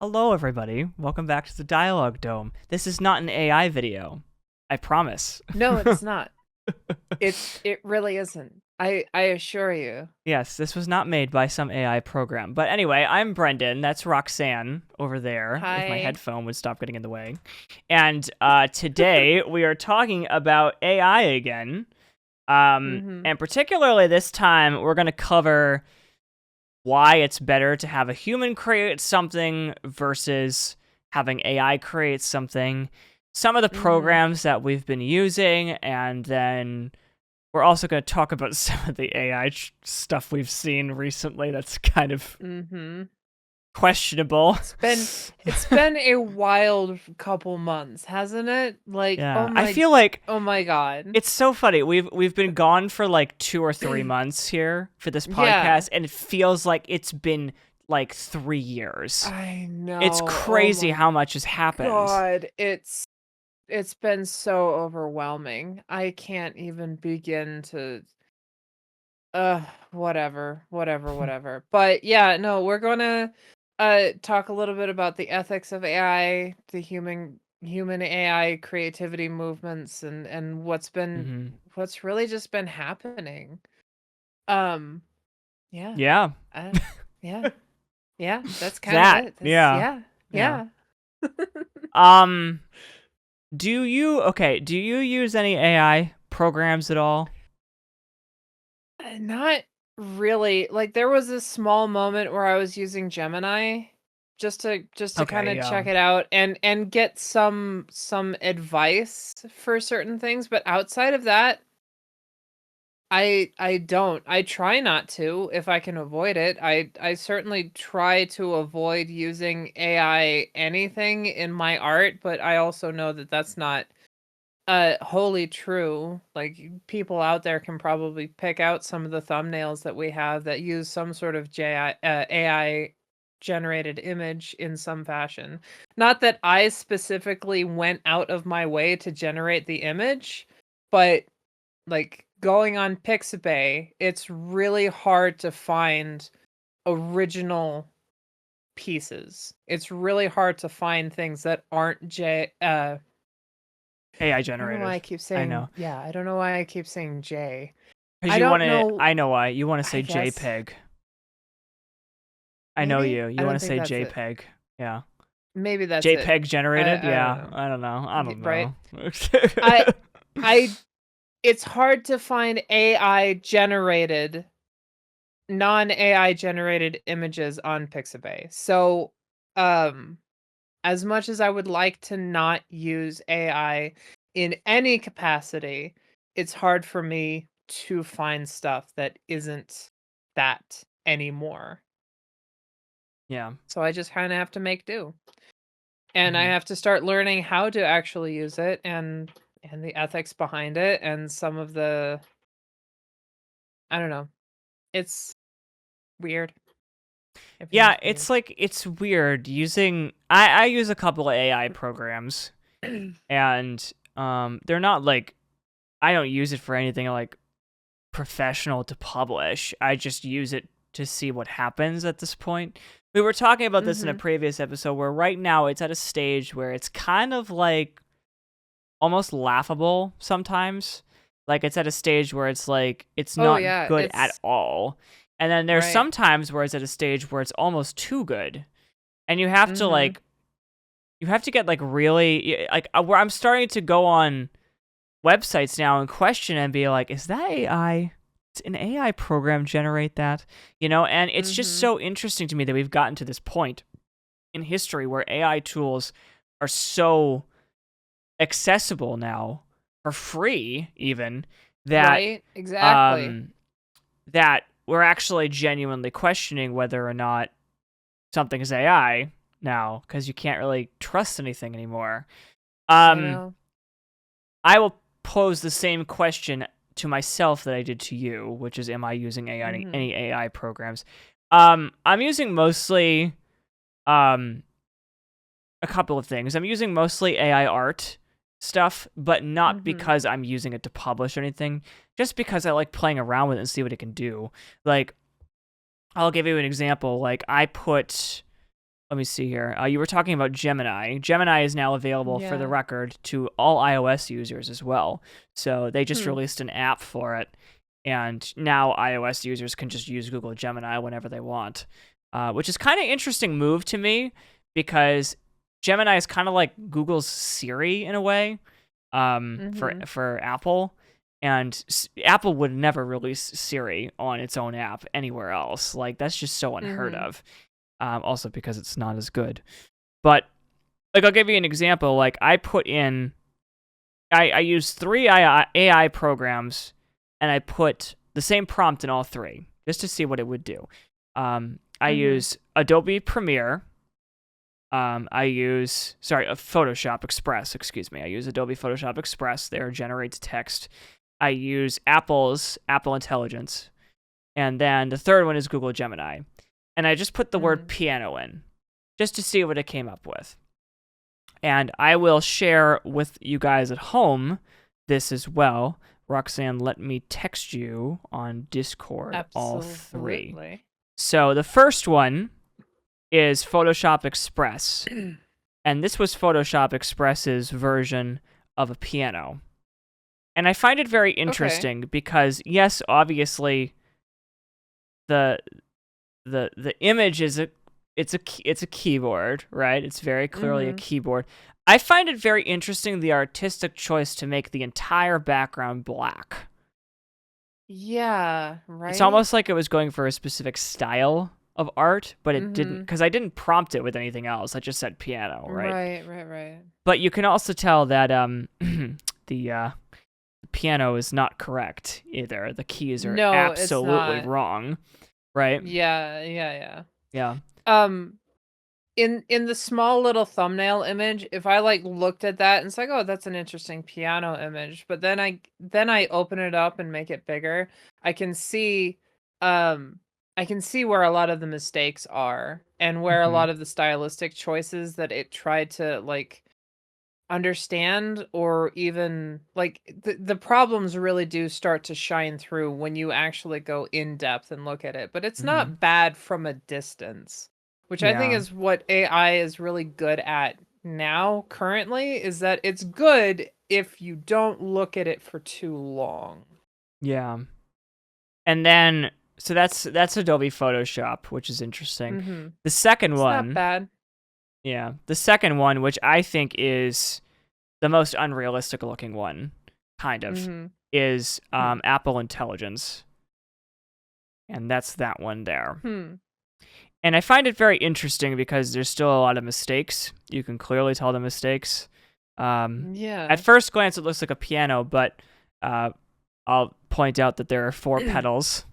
Hello, everybody. Welcome back to the Dialogue Dome. This is not an AI video. I promise. No, it's not. It really isn't. I assure you. Yes, this was not made by some AI program. But anyway, I'm Brendan. That's Roxanne over there, if my Hi. headphone would stop getting in the way. And today we are talking about AI again. Mhm. And particularly this time, we're going to cover why it's better to have a human create something versus having AI create something, some of the Mhm. programs that we've been using, and then we're also going to talk about some of the AI stuff we've seen recently that's kind of Mhm. questionable. It's been a wild couple months, hasn't it? Like, Yeah, I feel like oh my god. it's so funny. We've been gone for like 2 or 3 months here for this Yeah. podcast, and it feels like it's been like 3 years. I It's know. Oh crazy my how much has happened. god. It's been so overwhelming. I can't even begin to Uh, whatever. But yeah, no, we're gonna talk a little bit about the ethics of AI, the human AI creativity movements and Hmm. what's really just been happening. Um, yeah. Yeah. Uh, yeah. Yeah, that's kind of That. it. This Yeah. yeah. Yeah. Yeah. Um, do you use any AI programs at all? Not really. Like there was a small moment where I was using Gemini just to kind Okay, of yeah. check it out and get some advice for certain things, but outside of that, I don't. I try not to if I can avoid it. I certainly try to avoid using AI anything in my art, but I also know that that's not wholly true. Like people out there can probably pick out some of the thumbnails that we have that use some sort of AI generated image in some fashion. Not that I specifically went out of my way to generate the image, but like going on Pixabay, it's really hard to find original pieces. It's really hard to find things that aren't AI I don't know why generated. I keep I saying know. yeah, I don't know why I keep saying J. Cuz I you want don't to know, I know why. You want to I say guess JPEG. I know maybe? you. I You want don't to think say that's it. JPEG. Yeah. Maybe that's it. JPEG generated? I don't Yeah. know. I don't know. I don't Right? know. I I it's hard to find AI generated non-AI generated images on Pixabay. So, um as much as I would like to not use AI in any capacity, it's hard for me to find stuff that isn't that anymore. Yeah. So I just kind of have to make do. And I Mhm. have to start learning how to actually use it and the ethics behind it and some of the I don't know. It's weird. It Yeah, feels weird. it's like it's weird using I use a couple of AI programs and they're not like I don't use it for anything like professional to publish. I just use it to see what happens at this point. We were talking about this in a Mhm. previous episode where right now it's at a stage where it's kind of like almost laughable sometimes. Like it's at a stage where it's like it's Oh not yeah, good at it's all. And then there's right. some times where it's at a stage where it's almost too good. And you have to Mhm. like you have to get like really like where I'm starting to go on websites now and question and be like, is that AI? Did an AI program generate that? And it's just Mhm. so interesting to me that we've gotten to this point in history where AI tools are so accessible now for free even that Right? Exactly. um that we're actually genuinely questioning whether or not something is AI now because you can't really trust anything anymore. I Um know. I will pose the same question to myself that I did to you, which is, am I using AI, Mhm. any AI programs? I'm using mostly um, a couple of things. I'm using mostly AI art stuff, but not Mhm. because I'm using it to publish anything, just because I like playing around with it and see what it can do. Like, I'll give you an example. Like, I put let me see here. You were talking about Gemini. Gemini is now available, for the Yeah. record, to all iOS users as well. So they just Hmm. released an app for it, and now iOS users can just use Google Gemini whenever they want, which is kind of interesting move to me because Gemini is kind of like Google's Siri in a way, for Hmm. Apple. And Apple would never release Siri on its own app anywhere else. Like, that's just so unheard Hmm. of. Also because it's not as good. But, like, I'll give you an example. Like, I used 3 AI programs, and I put the same prompt in all 3 just to see what it would do. I Hmm. use Adobe Premiere. Photoshop Express, excuse me. I use Adobe Photoshop Express. There generates text. I use Apple Intelligence. And then the third one is Google Gemini. And I just put the word Hmm. piano in just to see what it came up with. And I will share with you guys at home this as well. Roxanne, let me text you on Discord all 3. Absolutely. So the first one is Photoshop Express. And this was Photoshop Express's version of a piano. And I find it very Okay. interesting because, yes, obviously the image is it's a keyboard, right? It's very clearly a Hmm. keyboard. I find it very interesting the artistic choice to make the entire background black. Yeah. It's Right. almost like it was going for a specific style of art, but it didn't, Hmm. because I didn't prompt it with anything else. I just said piano, right? Right. Right. Right. But you can also tell that the piano is not correct either. The keys are No, it's absolutely not. wrong, right? Yeah. Yeah. Yeah. Yeah. In the small little thumbnail image, if I like looked at that and it's like, oh, that's an interesting piano image, but then I open it up and make it bigger, I can see um I can see where a lot of the mistakes are and where a Hmm. lot of the stylistic choices that it tried to like understand, or even like the problems really do start to shine through when you actually go in depth and look at it, but it's Hmm. not bad from a distance, which I think Yeah. is what AI is really good at now currently, is that it's good if you don't look at it for too long. Yeah. And then, so that's Adobe Photoshop, which is interesting. Mhm. The second It's not one, bad. yeah, the second one, which I think is the most unrealistic looking one, kind of, Mhm. is Hmm. Apple Intelligence, and that's that one there. Hmm. And I find it very interesting because there's still a lot of mistakes. You can clearly tell the mistakes. At Yeah. first glance, it looks like a piano, but uh, I'll point out that there are 4 pedals.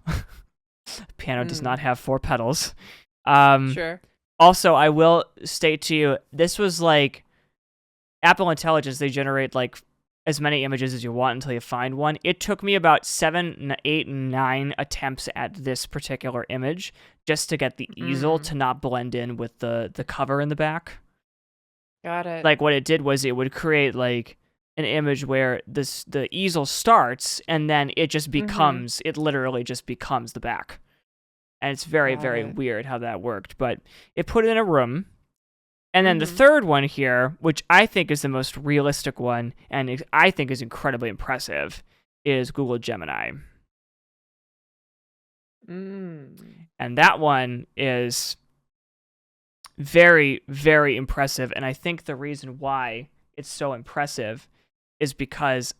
Piano does not Mm. have 4 pedals. Um, Sure. Also, I will state to you, this was like Apple Intelligence. They generate like as many images as you want until you find one. It took me about 7, 8, 9 attempts at this particular image just to get the easel Mm. to not blend in with the cover in the back. Got it. Like, what it did was it would create like an image where the easel starts and then Mhm. it literally just becomes the back. And it's very, Got very it. weird how that worked. But it put it in a room. And then the Mhm. third one here, which I think is the most realistic one, and I think is incredibly impressive, is Google Gemini. Mm. And that one is very, very impressive. And I think the reason why it's so impressive is because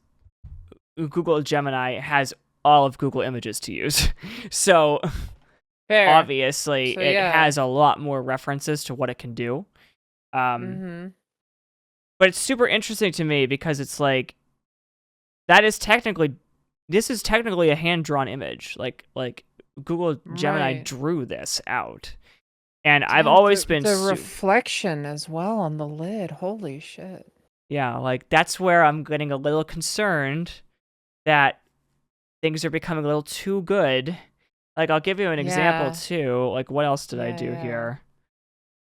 Google Gemini has all of Google Images to use. So Fair. obviously, So it yeah. has a lot more references to what it can do. Um, Mhm. but it's super interesting to me because it's like that is technically this is technically a hand-drawn image. Like Google Gemini Right. drew this out. And I've Damn, always the been the reflection as well on the lid. Holy shit. yeah, like that's where I'm getting a little concerned that things are becoming a little too good. Like I'll give you an example Yeah. too. Like what else did I Yeah, do yeah. here?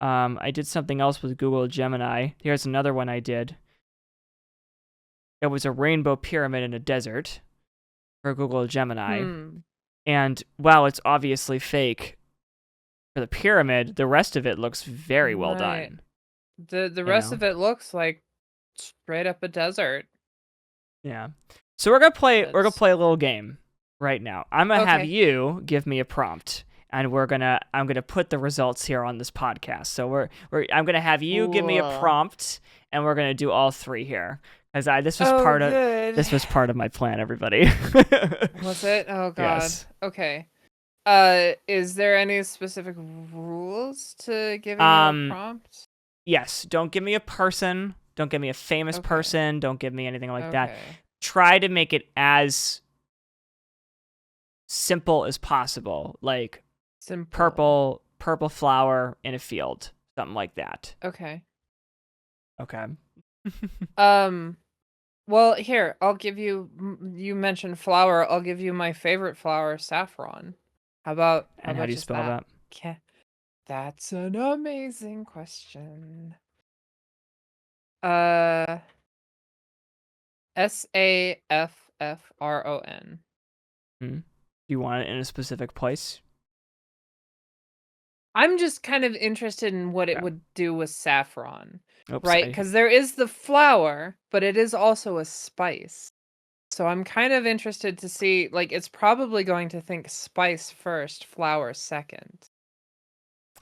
I did something else with Google Gemini. Here's another one I did. It was a rainbow pyramid in a desert for Google Gemini. Hmm. And while it's obviously fake, for the pyramid. The rest of it looks very well Right. done. The You rest know? of it looks like straight up a desert. Yeah. So we're gonna play That's a little game right now. I'm gonna have okay. you give me a prompt, and I'm gonna put the results here on this podcast. So I'm gonna have you give me a Cool. prompt, and we're gonna do all three here because Oh, good. this was part of my plan, everybody. Was it? Oh God. Yes. Okay. Is there any specific rules to giving you a Um. prompt? Yes. Don't give me a person. Don't give me a famous Okay. person. Don't give me anything like that. Okay. Try to make it as simple as possible. Like Simple. purple flower in a field, something like that. Okay. Okay. Well, here, I'll give you you mentioned flower, I'll give you my favorite flower, saffron. How And how about do you just spell that? that? Okay. That's an amazing question. Uh Saffron. Hmm? Do you want it in a specific place? I'm just kind of interested in what it Yeah. would do with saffron, Oops. right? Because there is the flower, but it is also a spice. So I'm kind of interested to see, like, it's probably going to think spice first, flower second.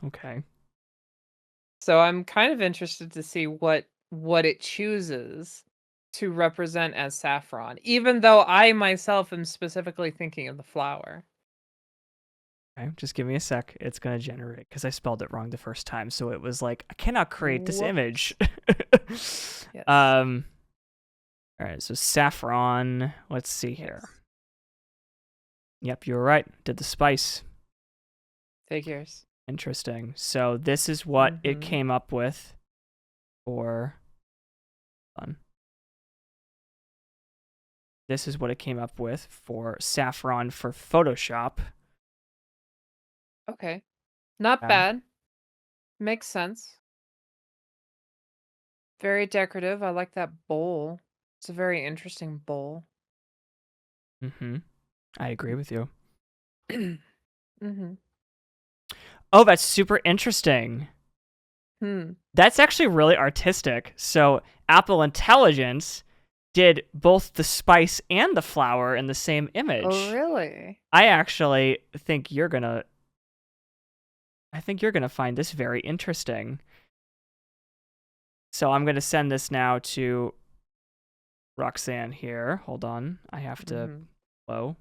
Okay. So I'm kind of interested to see what it chooses to represent as saffron, even though I myself am specifically thinking of the flower. Okay. Just give me a sec. It's gonna generate because I spelled it wrong the first time. So it was like I cannot create this image. Whoops. Yes. All right. So saffron. Let's see here. Yes. Yep, you were right. Did the spice. Figures. Interesting. So this is what it Mhm. came up with for fun. This is what it came up with for saffron for Photoshop. Okay. Not Okay. bad. Makes sense. Very decorative. I like that bowl. It's a very interesting bowl. Mm-hmm. I agree with you. Mhm. Oh, that's super interesting. Hmm. That's actually really artistic. So Apple Intelligence did both the spice and the flower in the same Oh, image. really? I actually think you're gonna find this very interesting. So I'm gonna send this now to Roxanne here. Hold on. I have to Mhm. hello.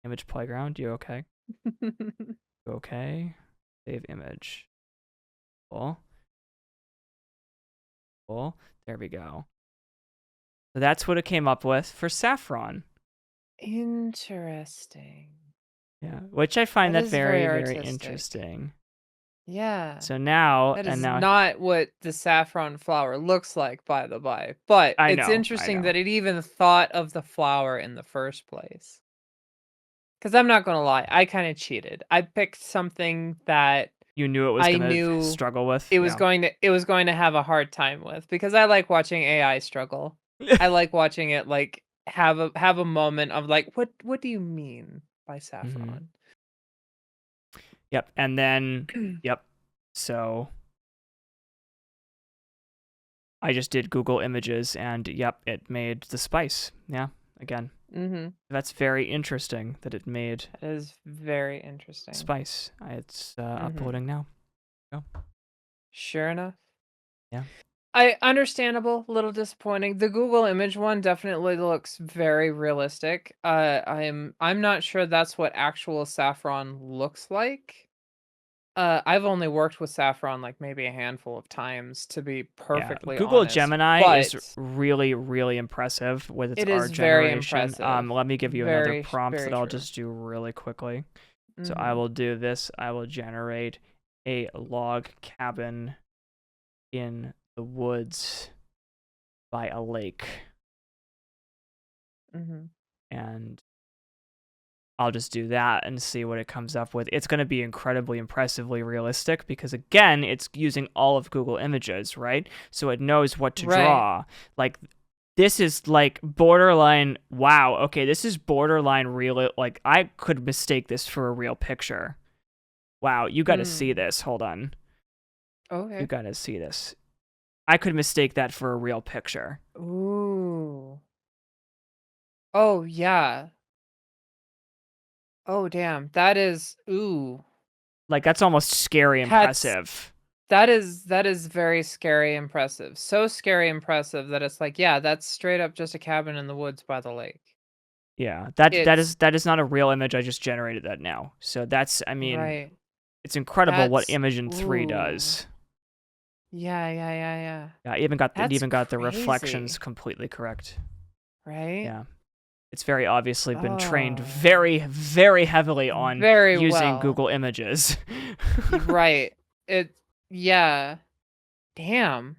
Image playground. You okay? You okay? Save image. Cool. Cool. There we go. So that's what it came up with for saffron. Interesting. Yeah, which I find That that is very very, very artistic. interesting. Yeah. So now, That and is now, not what the saffron flower looks like, by the by. But I it's know, interesting that it even thought of the flower in the first place. Because I'm not gonna lie, I kind of cheated. I picked something that you knew it was I gonna knew struggle with. Yeah. it was going to have a hard time with, because I like watching AI struggle. I like watching it like have a moment of like, what do you mean by Hmm. saffron? Yep. And then, yep. So I just did Google Images, and yep, it made the spice. Yeah. Again, Mm-hmm. that's very interesting that it made That is very interesting. spice. It's Mm-hmm. uploading now. Go. Sure enough. Yeah. Understandable, a little disappointing. The Google image one definitely looks very realistic. I'm not sure that's what actual saffron looks like. I've only worked with saffron like maybe a handful of times, to be Yeah, perfectly Google honest, Gemini is but really, really impressive with its it art is very generation. impressive. Let me give you another Very, prompt that very I'll true. just do really quickly. So I Mhm. will do this. I will generate a log cabin in the woods by a lake, Mhm. and I'll just do that and see what it comes up with. It's going to be incredibly impressively realistic because, again, it's using all of Google Images, right? So it knows what to Right. draw. Like, this is like borderline, wow, okay, this is borderline real. Like, I could mistake this for a real picture. Wow, you got to see this. Hold on. You Okay. got to see this. I could mistake that for a real picture. Ooh. Oh, yeah. Oh, damn. That is ooh. Like, that's almost scary That's impressive. that is very scary impressive. So scary impressive that it's like, yeah, that's straight up just a cabin in the woods by the lake. Yeah, that It's is not a real image. I just generated that now. So that's, I mean, right. it's incredible what That's Imagen 3 ooh. does. Yeah, yeah, yeah, yeah. Yeah, it That's even got the reflections crazy, completely correct. right? Yeah. It's very obviously been trained Oh, very, very heavily on very using well. Google Images. Right. It yeah. Damn.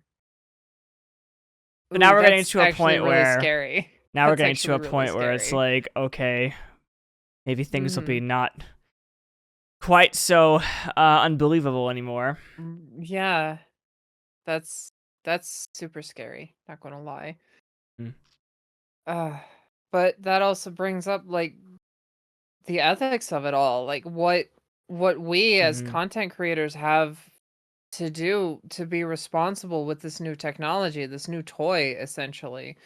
But now Ooh, we're getting that's to a actually point really where scary. now we're That's getting to actually a really point where it's scary. like, okay, maybe things will be Mhm. not quite so unbelievable anymore. Yeah. That's that's super scary, not gonna lie. Mm. Uh, but that also brings up like the ethics of it all. Like what we as Mm-hmm. content creators have to do to be responsible with this new technology, this new toy essentially,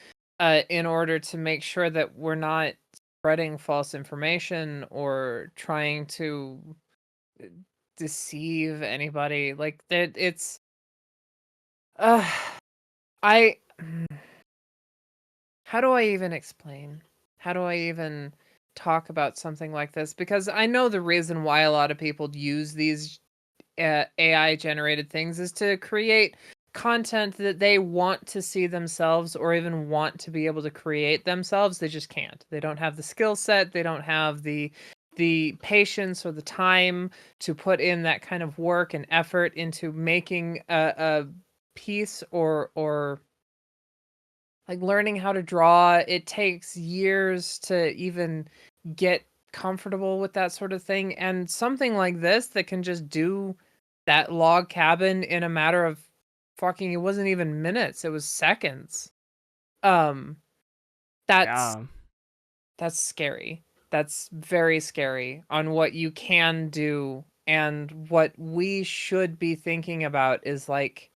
in order to make sure that we're not spreading false information or trying to uh, deceive anybody. Like that it's uh I how do I even explain? How do I even talk about something like this? Because I know the reason why a lot of people use these AI generated things is to create content that they want to see themselves or even want to be able to create themselves. They just can't. They don't have the skill set, they don't have the patience or the time to put in that kind of work and effort into making a piece or like learning how to draw. It takes years to even get comfortable with that sort of thing, and something like this that can just do that log cabin in a matter of fucking, it wasn't even minutes, it was seconds. Um, that's Yeah. that's scary. That's very scary on what you can do, and what we should be thinking about is like,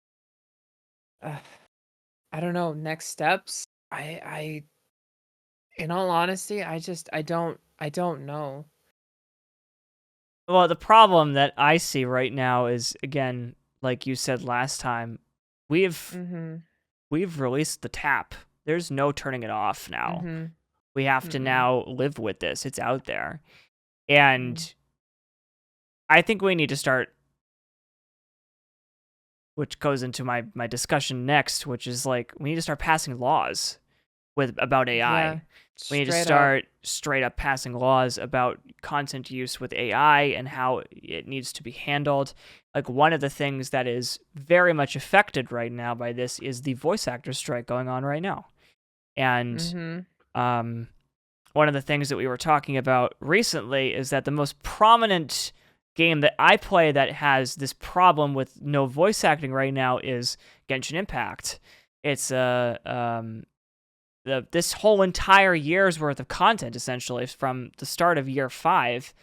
uh, I don't know, next steps. I In all honesty, I don't know. Well, the problem that I see right now is, again, like you said last time, we've Mhm. we've released the tap. There's no turning it off now. Mhm. We have to Mm-mm. now live with this. It's out there. Mm. And I think we need to start, which goes into my discussion next, which is like we need to start passing laws about Yeah. AI. We need to Straight up. start straight up passing laws about content use with AI and how it needs to be handled. Like, one of the things that is very much affected right now by this is the voice actor strike going on right now. And Mhm. um, one of the things that we were talking about recently is that the most prominent game that I play that has this problem with no voice acting right now is Genshin Impact. It's this whole entire year's worth of content, essentially from the start of year 5,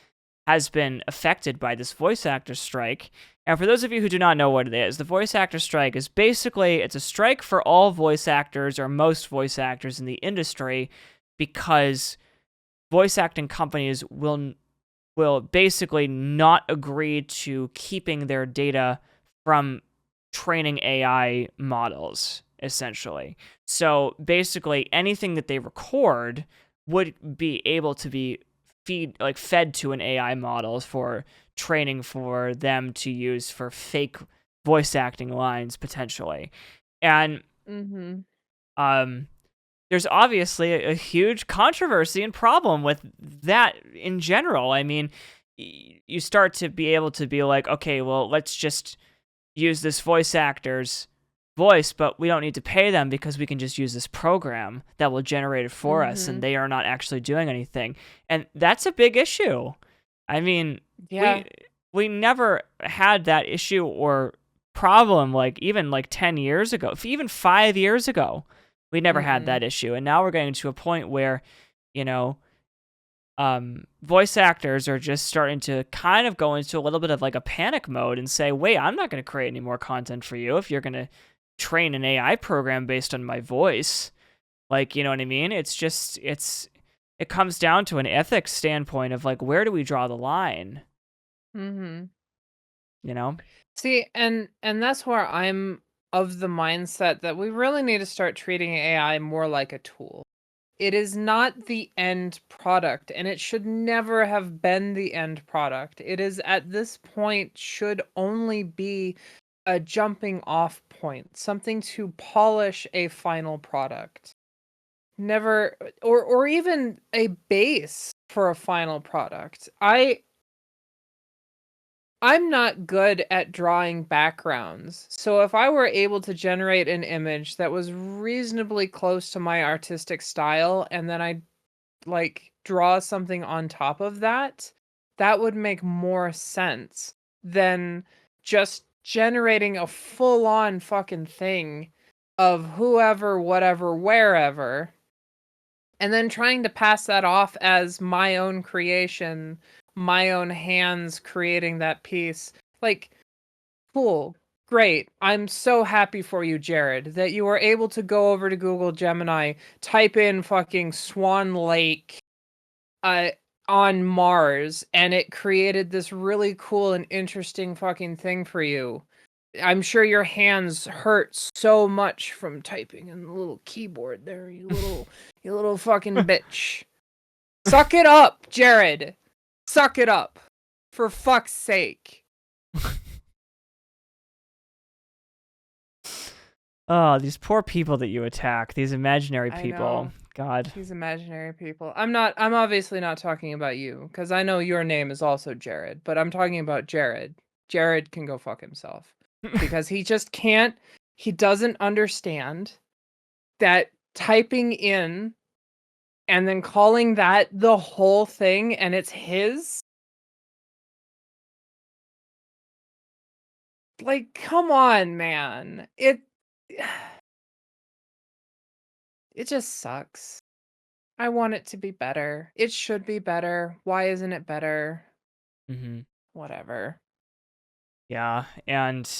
has been affected by this voice actor strike. And for those of you who do not know what it is, the voice actor strike is basically, it's a strike for all voice actors or most voice actors in the industry, because voice acting companies will basically not agree to keeping their data from training AI models, essentially. So basically, anything that they record would be able to be fed to an AI model for training for them to use for fake voice acting lines potentially. And Mhm. um there's obviously a huge controversy and problem with that in general. I mean, you start to be able to be like, okay, well, let's just use this voice actor's voice, but we don't need to pay them because we can just use this program that will generate it for us, and Mhm. they are not actually doing anything. And that's a big issue. I mean, Yeah. we never had that issue or problem like even like 10 years ago, even 5 years ago. We never had Mm-mm. that issue. And now we're getting to a point where, you know, voice actors are just starting to kind of go into a little bit of like a panic mode and say, wait, I'm not going to create any more content for you if you're going to train an AI program based on my voice. Like, you know what I mean? It's just, it comes down to an ethics standpoint of like, where do we draw the line? Mm-hmm. You know? See, and that's where I'm of the mindset that we really need to start treating AI more like a tool. It is not the end product, and it should never have been the end product. It is at this point should only be a jumping off point, something to polish a final product. Never or even a base for a final product. I'm not good at drawing backgrounds. So if I were able to generate an image that was reasonably close to my artistic style and then I like draw something on top of that, that would make more sense than just generating a full-on fucking thing of whoever, whatever, wherever, and then trying to pass that off as my own creation, my own hands creating that piece. Like, cool. Great. I'm so happy for you, Jared, that you were able to go over to Google Gemini, type in fucking Swan Lake uh on Mars, and it created this really cool and interesting fucking thing for you. I'm sure your hands hurt so much from typing in the little keyboard there, you little fucking bitch. Suck it up, Jared. Suck it up. For fuck's sake. Oh, these poor people that you attack, these imaginary I people. know. God. These imaginary people. I'm obviously not talking about you, because I know your name is also Jared, but I'm talking about Jared. Jared can go fuck himself. Because he just can't, he doesn't understand that typing in and then calling that the whole thing and it's his. Like, come on, man. It just sucks. I want it to be better. It should be better. Why isn't it better? Mm-hmm. Whatever. Yeah, and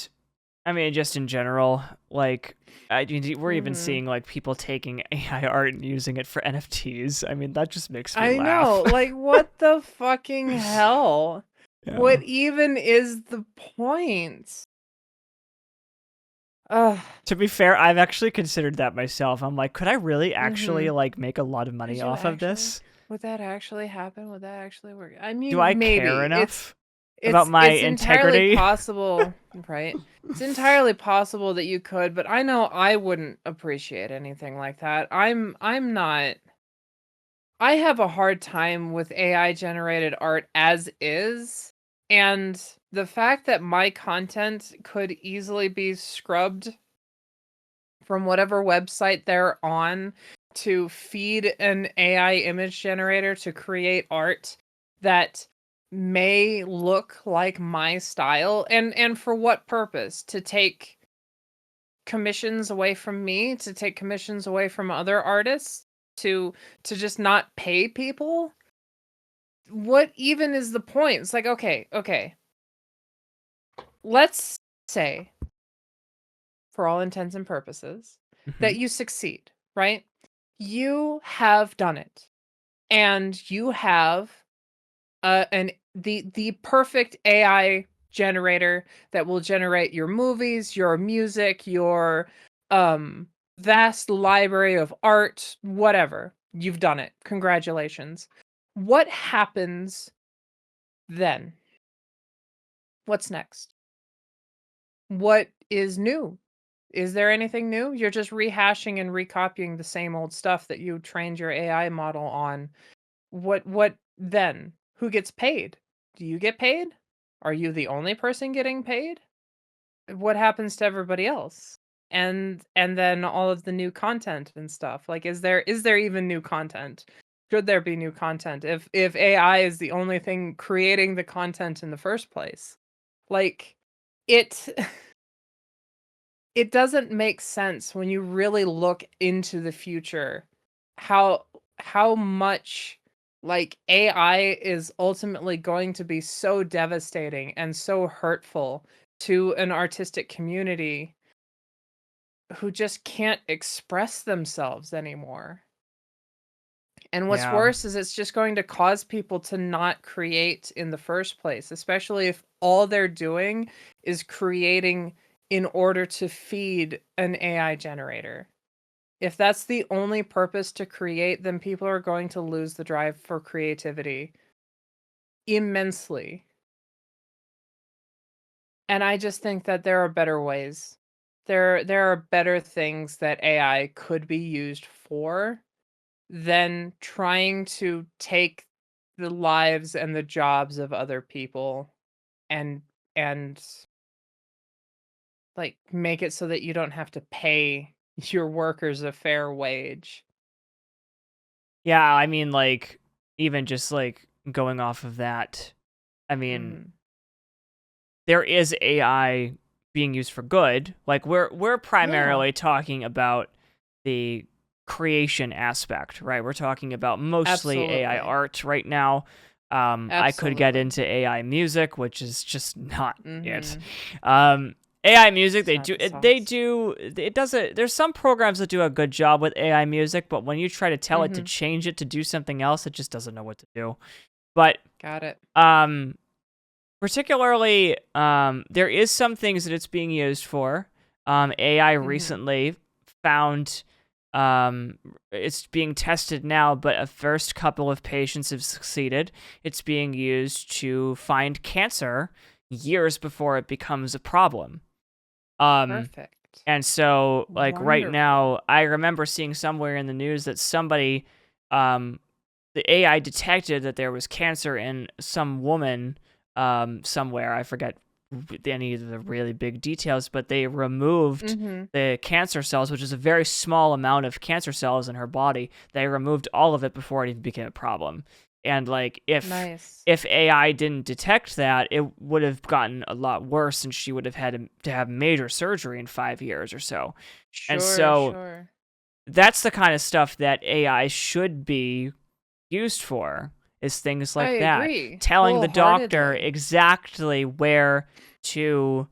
I mean, just in general, like, we're even Mhm. seeing like people taking AI art and using it for NFTs. I mean, that just makes me I laugh. know. Like, what the fucking hell? Yeah. What even is the point? Ugh. To be fair, I've actually considered that myself. I'm like, could I really actually Mhm. like make a lot of money Could you off of actually? this? Would that actually happen? Would that actually work? I Do I mean, care maybe. It's enough about it's my it's entirely integrity? possible, right? It's entirely possible that you could, but I know I wouldn't appreciate anything like that. I'm not I have a hard time with AI generated art as is, and the fact that my content could easily be scrubbed from whatever website they're on to feed an AI image generator to create art that may look like my style, and for what purpose? To take commissions away from me, to take commissions away from other artists, to just not pay people? What even is the point? It's like, okay. Let's say, for all intents and purposes, Hmm. that you succeed, right? You have done it, and you have the perfect AI generator that will generate your movies, your music, your um vast library of art, whatever. You've done it. Congratulations. What happens then? What's next? What is new? Is there anything new? You're just rehashing and recopying the same old stuff that you trained your AI model on. What then? Who gets paid? Do you get paid? Are you the only person getting paid? What happens to everybody else? And then all of the new content and stuff. Like, is there even new content? Should there be new content if AI is the only thing creating the content in the first place? Like, it it doesn't make sense when you really look into the future how much Like, AI is ultimately going to be so devastating and so hurtful to an artistic community who just can't express themselves anymore. And what's Yeah. worse is it's just going to cause people to not create in the first place, especially if all they're doing is creating in order to feed an AI generator. If that's the only purpose to create, then people are going to lose the drive for creativity immensely. And I just think that there are better ways. There are better things that AI could be used for than trying to take the lives and the jobs of other people and and like make it so that you don't have to pay your workers a fair wage. Yeah, I mean, like, even just, like, going off of that, I mean, Mhm. there is AI being used for good. Like, we're Yeah, primarily talking about the creation aspect, right? We're talking about mostly AI absolutely. art right now. I could get Absolutely. into AI music, which is just not it. Mhm. Um, AI music, It's not the they sauce. do, it does it. There's some programs that do a good job with AI music, but when you try to tell it to Mhm. change it to do something else, it just doesn't know what to do. But Got it. um, particularly, there is some things that it's being used for. AI Mhm. recently found, um, it's being tested now, but a first couple of patients have succeeded. It's being used to find cancer years before it becomes a problem. Um, Perfect. and so, like right Wonderful. now, I remember seeing somewhere in the news that somebody, um, the AI detected that there was cancer in some woman somewhere. I forget any of the really big details, but they removed Mhm. the cancer cells, which is a very small amount of cancer cells in her body. They removed all of it before it even became a problem. And like Nice. if AI didn't detect that, it would have gotten a lot worse, and she would have had to have major surgery in 5 years or so. And Sure, so sure. that's the kind of stuff that AI should be used for, is things I like that. agree Telling the doctor wholeheartedly. exactly where to,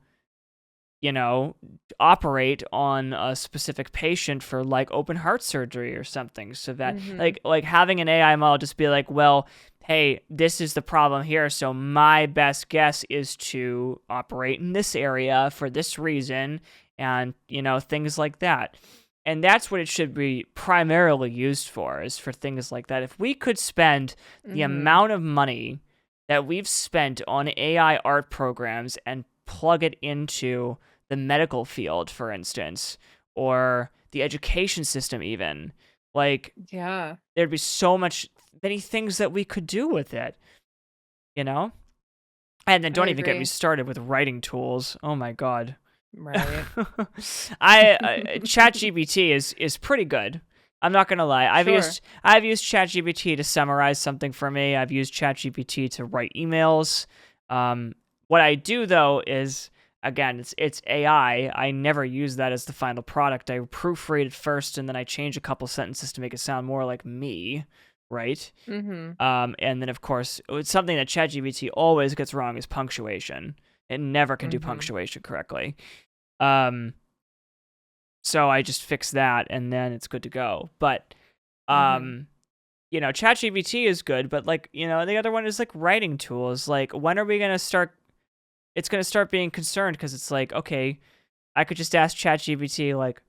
you know, operate on a specific patient for like open heart surgery or something, so that Mhm. like having an AI model just be like, well, hey, this is the problem here, so my best guess is to operate in this area for this reason, and things like that. And that's what it should be primarily used for, is for things like that. If we could spend the Mhm. amount of money that we've spent on AI art programs and plug it into the medical field, for instance, or the education system, even, like, Yeah. there'd be many things that we could do with it, you know? And then I don't even get me agree. started with writing tools. Oh my god. Right. ChatGPT is pretty good. I'm not gonna lie. Sure. I've used ChatGPT to summarize something for me. I've used ChatGPT to write emails. What I do though is, again, it's AI. I never use that as the final product. I proofread it first, and then I change a couple sentences to make it sound more like me, right? Mhm. And then of course, it's something that ChatGPT always gets wrong is punctuation. It never can do Mhm. punctuation correctly. Um, so I just fix that, and then it's good to go. But Mhm. um, ChatGPT is good, but like, the other one is like writing tools. Like, when are we gonna start? It's gonna start being concerned, because it's like, okay, I could just ask ChatGPT, like,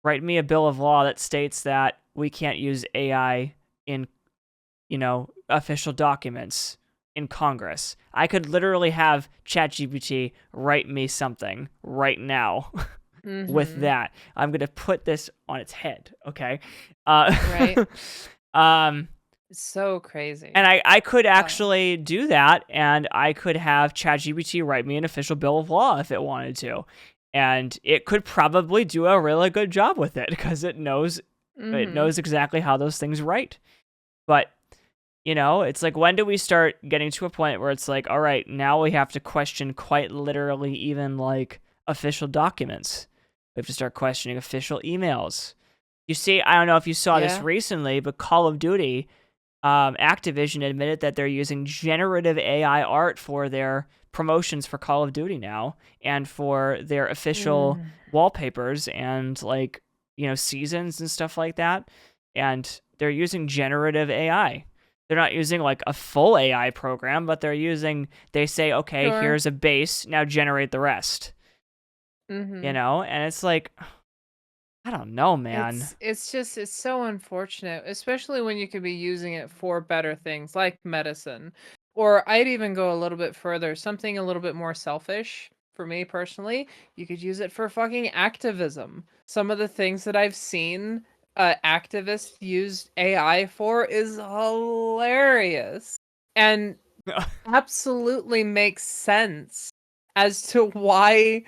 write me a bill of law that states that we can't use AI in, official documents in Congress. I could literally have ChatGPT write me something right now. With Mhm. that, I'm gonna put this on its head, okay? Uh, Right. um, So and crazy. I could Uh, actually do that, and I could have ChatGPT write me an official bill of law if it wanted to, and it could probably do a really good job with it, because it knows mhm. exactly how those things write. But it's like, when do we start getting to a point where it's like, all right, now we have to question quite literally even like official documents. We have to start questioning official emails. You see, I don't know if you saw this Yeah. recently, but Call of Duty Activision admitted that they're using generative AI art for their promotions for Call of Duty now, and for their official wallpapers and like, seasons and stuff like that. And they're using generative AI. They're not using like a full AI program, but they say, okay, Sure. here's a base, now generate the rest. Mm-hmm. And it's like, I don't know, man. It's so unfortunate, especially when you could be using it for better things like medicine. Or I'd even go a little bit further, something a little bit more selfish for me personally. You could use it for fucking activism. Some of the things that I've seen activists use AI for is hilarious and absolutely makes sense as to why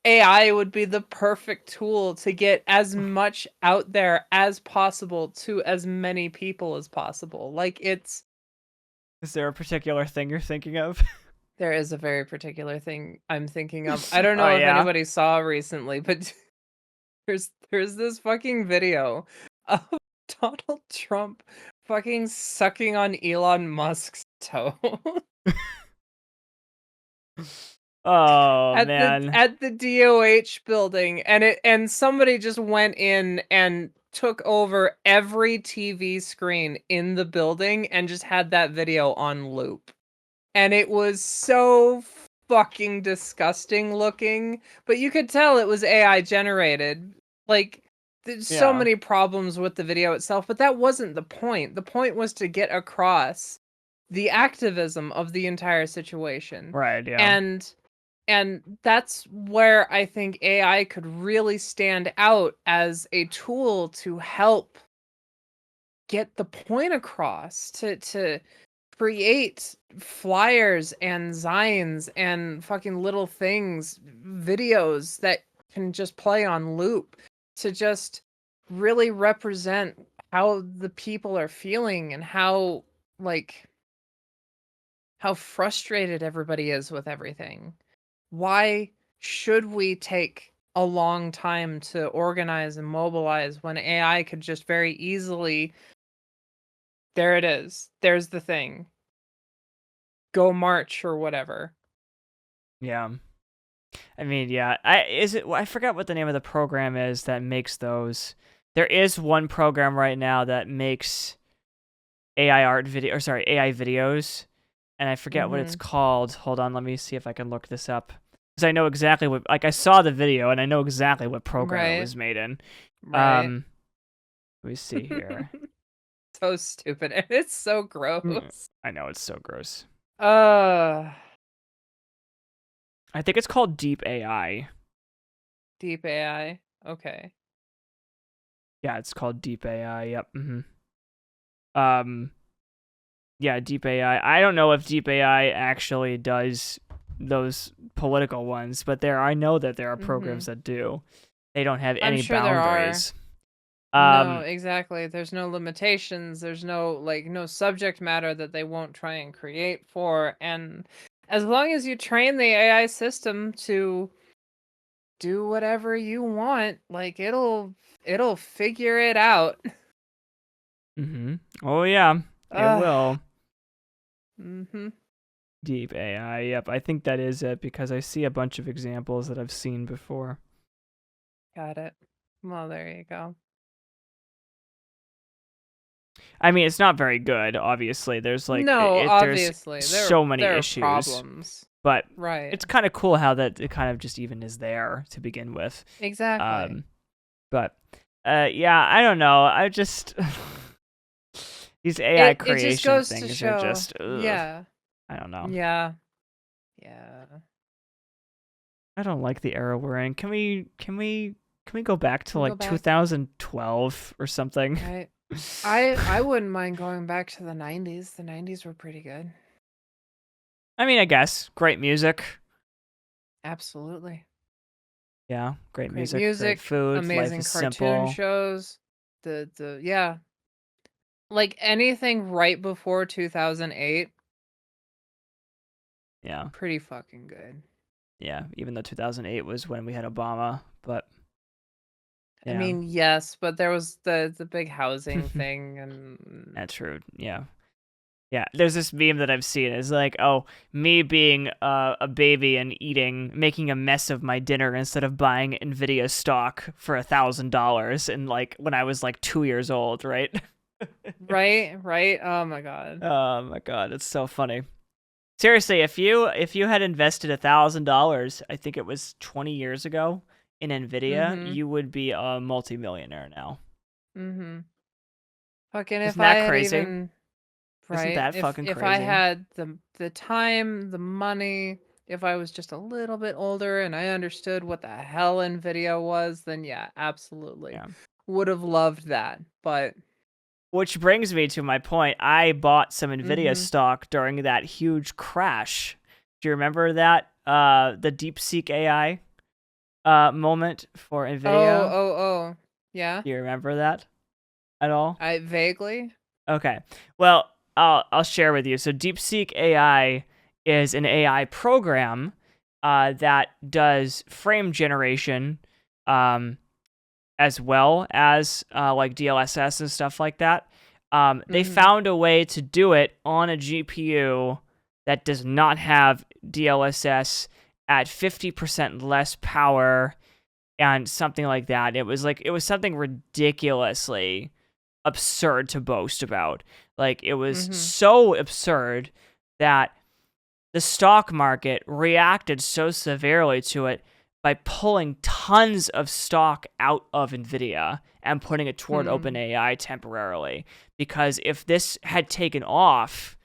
AI would be the perfect tool to get as much out there as possible to as many people as possible. Like Is there a particular thing you're thinking of? there is a very particular thing I'm thinking of. I don't Oh, know if yeah? anybody saw recently, but there's this fucking video of Donald Trump fucking sucking on Elon Musk's toe. Oh, at the man. at the DOH building, and somebody just went in and took over every TV screen in the building and just had that video on loop. And it was so fucking disgusting looking, but you could tell it was AI generated. Like there's so Yeah. many problems with the video itself, but that wasn't the point. The point was to get across the activism of the entire situation. Right, yeah. And that's where I think AI could really stand out as a tool to help get the point across, to create flyers and zines and fucking little things, videos that can just play on loop, to just really represent how the people are feeling and how like how frustrated everybody is with everything. Why should we take a long time to organize and mobilize when AI could just very easily, there it is. There's the thing. Go march or whatever. Yeah. I mean, yeah. I forgot what the name of the program is that makes those. There is one program right now that makes AI videos, and I forget what it's Mhm. called. Hold on, let me see if I can look this up. Because I know exactly what, like, I saw the video and I know exactly what program it Right. was made in. Right. Let me see here. So stupid. And it's so gross. I know, it's so gross. Uh I think it's called Deep AI. Deep AI. Okay. Yeah, it's called Deep AI. Yep. Um, yeah, Deep AI. I don't know if Deep AI actually does those political ones, but I know that there are programs Mhm. that do. They don't have I'm any sure there are. boundaries. No, Um, exactly. There's no limitations. There's no subject matter that they won't try and create for. And as long as you train the AI system to do whatever you want, like it'll figure it out. Oh yeah, it Ugh. will. Mhm. Deep AI. Yep, I think that is it because I see a bunch of examples that I've seen before. Got it. Well, there you go. I mean, it's not very good. Obviously, there's like No, there's obviously so many there are issues, problems. but Right. it's kind of cool how that it kind of just even is there to begin with. Exactly. Um, but yeah, I don't know. I just these AI It just creation goes to things are show. just ugh. Yeah. I don't know. Yeah. Yeah. I don't like the era we're in. Can we go back to Can we go like back? 2012 or something? Right. I wouldn't mind going back to the 90s. The 90s were pretty good. I mean, I guess great music. Absolutely. Yeah, great Great music, great music, food. Life amazing is cartoon simple. shows. The yeah, like anything right before 2008, Yeah, pretty fucking good. yeah. Even though 2008 was when we had Obama, but I yeah, mean, yes, but there was the big housing thing and that's true. Yeah, Yeah, there's this meme that I've seen. It's like, oh, me being a baby and making a mess of my dinner instead of buying Nvidia stock for $1,000, and like when I was like 2 years old, right? Right, right. Oh my god. Oh my god, it's so funny. Seriously, if you had invested $1,000, I think it was 20 years ago in Nvidia, Mhm. you would be a multimillionaire now. Mhm. Fucking if Isn't I that had crazy? even Isn't right, that fucking if I crazy? had the time, the money, if I was just a little bit older and I understood what the hell Nvidia was, then yeah, absolutely. Yeah. Would have loved that. But Which brings me to my point. I bought some Nvidia mhm. stock during that huge crash. Do you remember that? The DeepSeek AI moment for Oh, Nvidia. oh, oh. Yeah. Do you remember that at all? I vaguely. Okay. Well, I'll share with you. So DeepSeek AI is an AI program that does frame generation, as well as like DLSS and stuff like that. They Mhm. found a way to do it on a GPU that does not have DLSS at 50% less power and something like that. It was something ridiculously absurd to boast about. Like it was Mhm. so absurd that the stock market reacted so severely to it by pulling tons of stock out of Nvidia and putting it toward Hmm. OpenAI temporarily. Because if this had taken off,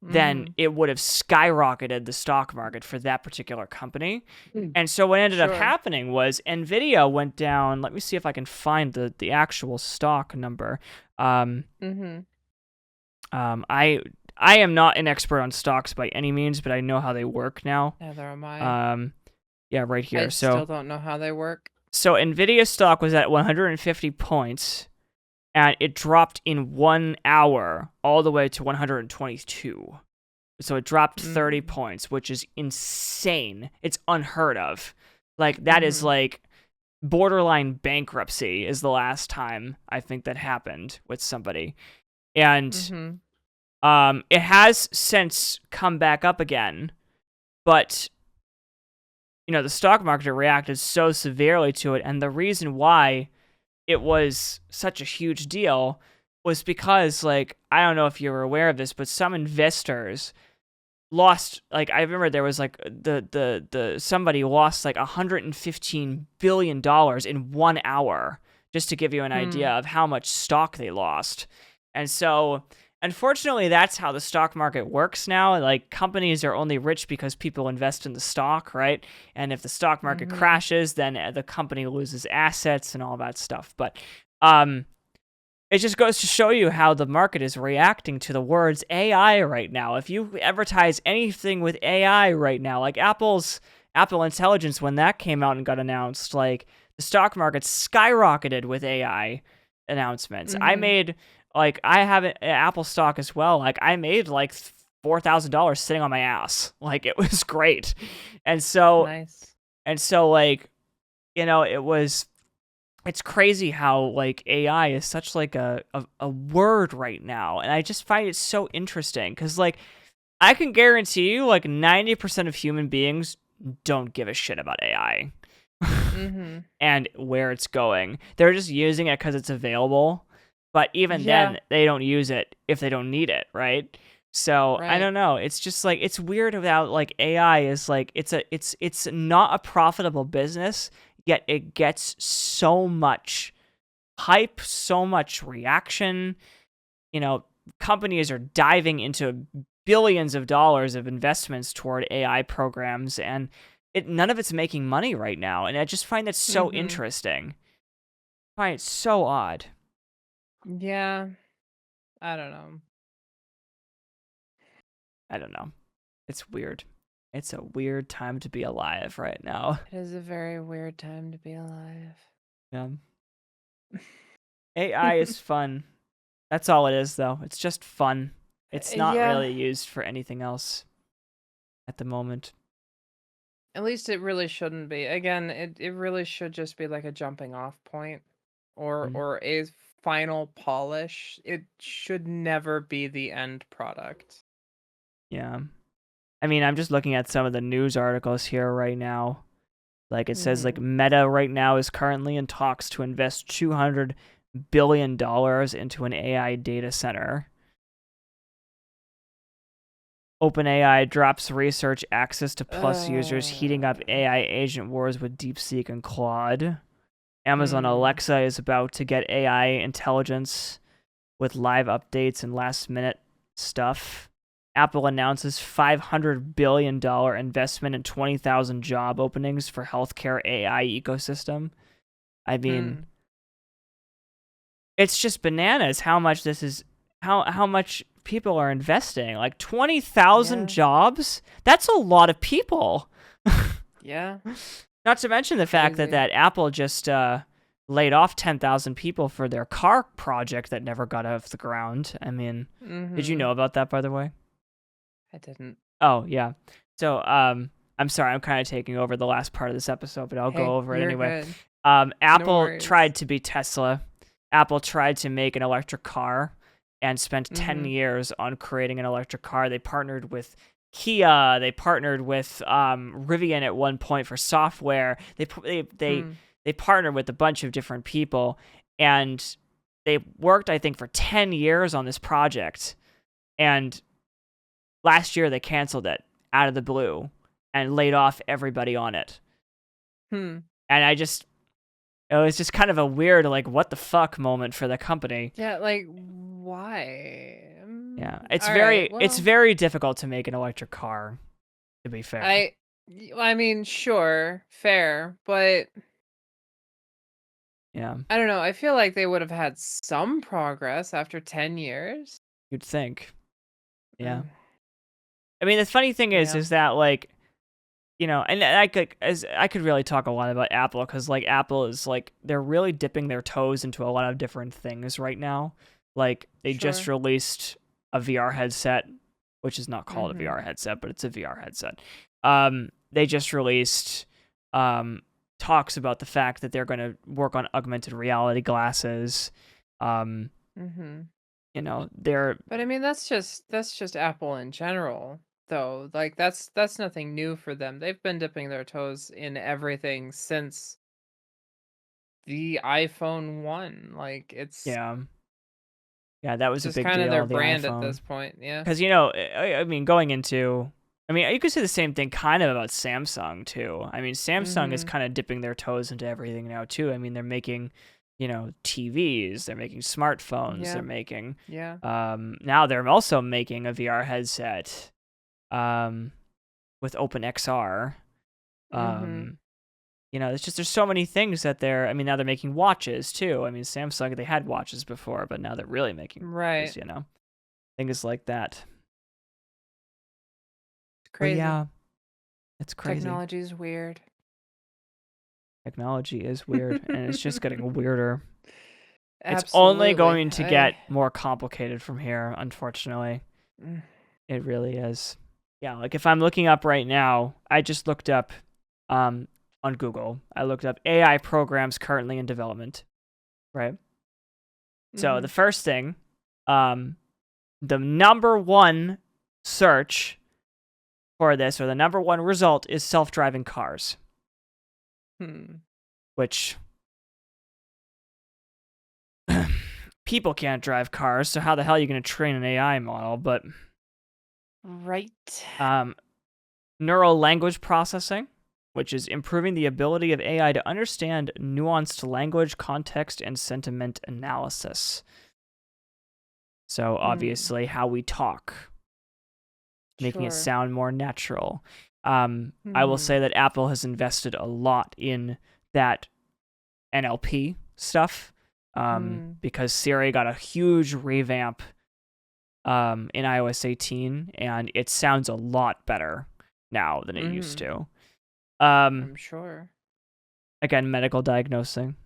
then Mhm. it would have skyrocketed the stock market for that particular company. Mm. And so what ended up Sure. happening was Nvidia went down. Let me see if I can find the actual stock number. Um, Mhm. I am not an expert on stocks by any means, but I know how they work now. Neither am I. Um, yeah, right I here. still So don't know how they work. Nvidia stock was at 150 points, and it dropped in 1 hour all the way to 122. So it dropped 30 Mm. points, which is insane. It's unheard of. Like that is Mhm. like borderline bankruptcy is the last time I think that happened with somebody. And Mhm. it has since come back up again, but the stock market reacted so severely to it, and the reason why it was such a huge deal was because, like, I don't know if you were aware of this, but some investors lost, like, I remember there was like the somebody lost like $115 billion in 1 hour, just to give you an idea Hmm. of how much stock they lost. And so unfortunately that's how the stock market works now. Like companies are only rich because people invest in the stock, right? And if the stock market Mhm. crashes, then the company loses assets and all that stuff. But um it just goes to show you how the market is reacting to the words AI right now. If you advertise anything with AI right now, like Apple Intelligence, when that came out and got announced, like the stock market skyrocketed with AI announcements. Mhm. I have an Apple stock as well. Like I made like $4,000 sitting on my ass. Like it was great. And so Nice. like, it's crazy how like AI is such like a word right now, and I just find it so interesting because like I can guarantee you like 90% of human beings don't give a shit about AI Mhm. and where it's going. They're just using it because it's available, but even Yeah. then they don't use it if they don't need it, right? So I Right. don't know. It's just like it's weird about like AI is like it's not a profitable business, yet it gets so much hype, so much reaction. You know, companies are diving into billions of dollars of investments toward AI programs, and none of it's making money right now. And I just find that so Mhm. interesting. I find it so odd. Yeah. I don't know. I don't know. It's weird. It's a weird time to be alive right now. It is a very weird time to be alive. Yeah. AI is fun. That's all it is, though. It's just fun. It's not Yeah. really used for anything else at the moment. At least it really shouldn't be. Again, it really should just be like a jumping off point or Mm. or a final polish. It should never be the end product. Yeah. I mean, I'm just looking at some of the news articles here right now. Like it says like Meta right now is currently in talks to invest $200 billion into an AI data center. OpenAI drops research access to Plus users, heating up AI agent wars with DeepSeek and Claude. Amazon Alexa is about to get AI intelligence with live updates and last-minute stuff. Apple announces $500 billion investment and 20,000 job openings for healthcare AI ecosystem. I mean, it's just bananas how much this is, how much people are investing. Like 20,000 jobs? That's a lot of people. Yeah. Not to mention the fact that Apple just laid off 10,000 people for their car project that never got off the ground. I mean, did you know about that, by the way? I didn't. Oh, yeah. So, I'm sorry, I'm kind of taking over the last part of this episode, but I'll go over it anyway. Apple tried to be Tesla. Apple tried to make an electric car and spent 10 years on creating an electric car. They partnered with Kia. They partnered with Rivian at one point for software. They partnered with a bunch of different people, and they worked, I think, for 10 years on this project. And last year, they canceled it out of the blue and laid off everybody on it. And it was just kind of a weird, like, what the fuck moment for the company. Yeah, like, why? Yeah, it's very difficult to make an electric car, to be fair. I mean, sure, fair, but yeah, I don't know. I feel like they would have had some progress after 10 years. You'd think. Yeah. I mean, the funny thing is that, like, you know, and I could really talk a lot about Apple, because like Apple is like, they're really dipping their toes into a lot of different things right now. Like they just released a VR headset, which is not called a VR headset, but it's a VR headset. They just released talks about the fact that they're going to work on augmented reality glasses. You know, but I mean, that's just Apple in general, though. Like that's nothing new for them. They've been dipping their toes in everything since the iPhone 1. Like it's that was a big deal. Kind of their the brand iPhone. At this point. Yeah, because you know, I mean, going into, I mean, you could say the same thing kind of about Samsung too. I mean, Samsung is kind of dipping their toes into everything now too. I mean, they're making, you know, TVs, they're making smartphones, they're making now they're also making a VR headset with OpenXR. You know, it's just, there's so many things that I mean, now they're making watches too. I mean, Samsung, they had watches before, but now they're really making watches, you know, things like that. Crazy. But yeah, it's crazy. Technology is weird. Technology is weird, and it's just getting weirder. Absolutely. It's only going to get more complicated from here, unfortunately. It really is. Yeah, like if I'm looking up right now, I just looked up on Google, I looked up AI programs currently in development, right? So the first thing, the number one search for this, or the number one result, is self-driving cars. Which people can't drive cars, so how the hell are you going to train an AI model? But neural language processing, which is improving the ability of AI to understand nuanced language, context, and sentiment analysis. So obviously how we talk, making it sound more natural. I will say that Apple has invested a lot in that NLP stuff, because Siri got a huge revamp in iOS 18, and it sounds a lot better now than it used to. I'm sure. Again, medical diagnosing.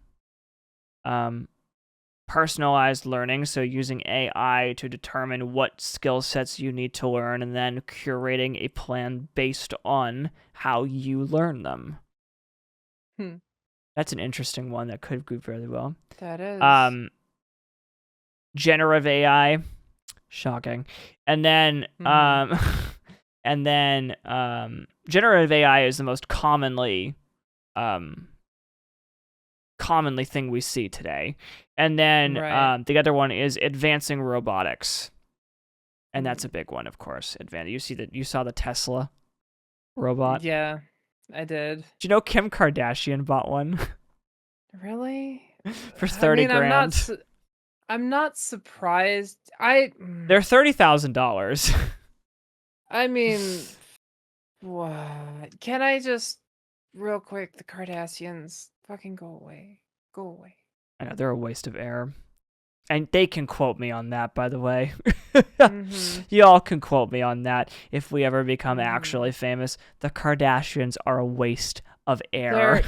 Personalized learning, so using AI to determine what skill sets you need to learn and then curating a plan based on how you learn them. That's an interesting one that could go very well. That is. generative AI, shocking, and then and then generative AI is the most commonly thing we see today, and then Right. the other one is advancing robotics, and that's a big one, of course. You saw the Tesla robot. Yeah, I did. Do you know Kim Kardashian bought one Really? for I 30 mean, grand? I'm not surprised. They're $30,000. I mean, what? Can I just real quick, the Kardashians fucking go away. Go away. I know they're a waste of air. And they can quote me on that, by the way. Mhm. Y'all can quote me on that if we ever become actually Mhm. famous. The Kardashians are a waste of air.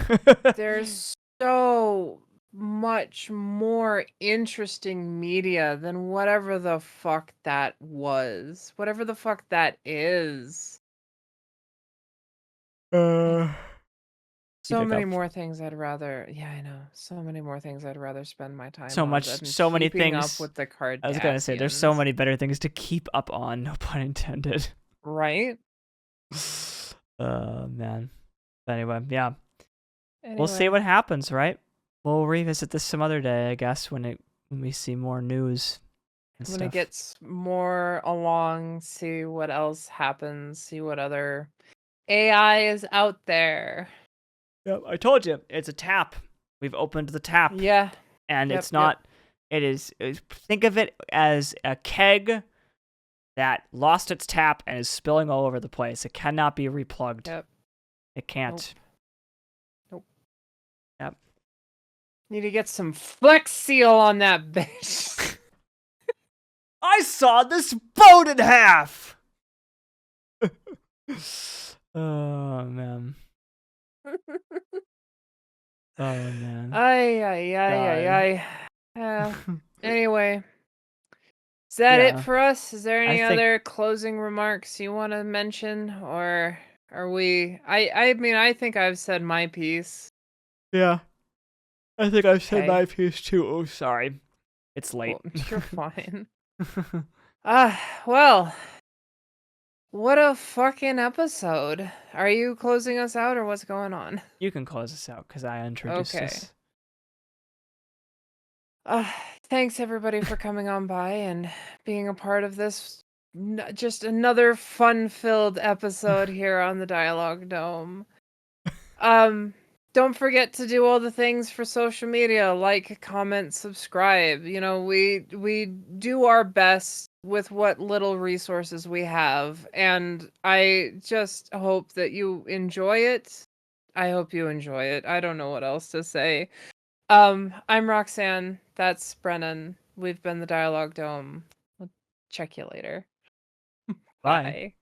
There's so much more interesting media than whatever the fuck that was. Whatever the fuck that is. You So pick many up more things I'd rather, yeah, I know. So many more things I'd rather spend my time so on much, than so many keeping up things. with the I was gonna say there's so Kardashians. many better things to keep up on. No pun intended. Right? Man. But anyway, yeah. We'll see Anyway, what happens, right? We'll revisit this some other day, I guess, when we see more news and when it stuff. gets more along, see what else happens, see what other AI is out there. Yep, I told you, it's a tap. We've opened the tap, Yeah. and Yep, it's yep. not. Think of it as a keg that lost its tap and is spilling all over the place. It cannot be replugged. Yep. It Nope. can't. Nope. Yep. Need to get some Flex Seal on that bitch. I saw this boat in half. Oh man. Oh man. Ay, ay, ay, God. ay, ay. Anyway, is that it Yeah. for us? Is there I any think. other closing remarks you want to mention, or are we? I mean, I think I've said my piece. Yeah. I think I've said Okay, my piece too. Oh, sorry. It's late. well, you're fine. Well, what a fucking episode. Are you closing us out, or what's going on? You can close this out because I introduced Okay. this. Uh, Thanks everybody for coming on by and being a part of this. Just another fun-filled episode here on the Dialogue Dome. Um, don't forget to do all the things for social media, like, comment, subscribe. You know, we do our best with what little resources we have, and I just hope that you enjoy it. I hope you enjoy it. I don't know what else to say. I'm Roxanne. That's Brennan. We've been the Dialogue Dome. We'll check you later. Bye. Bye.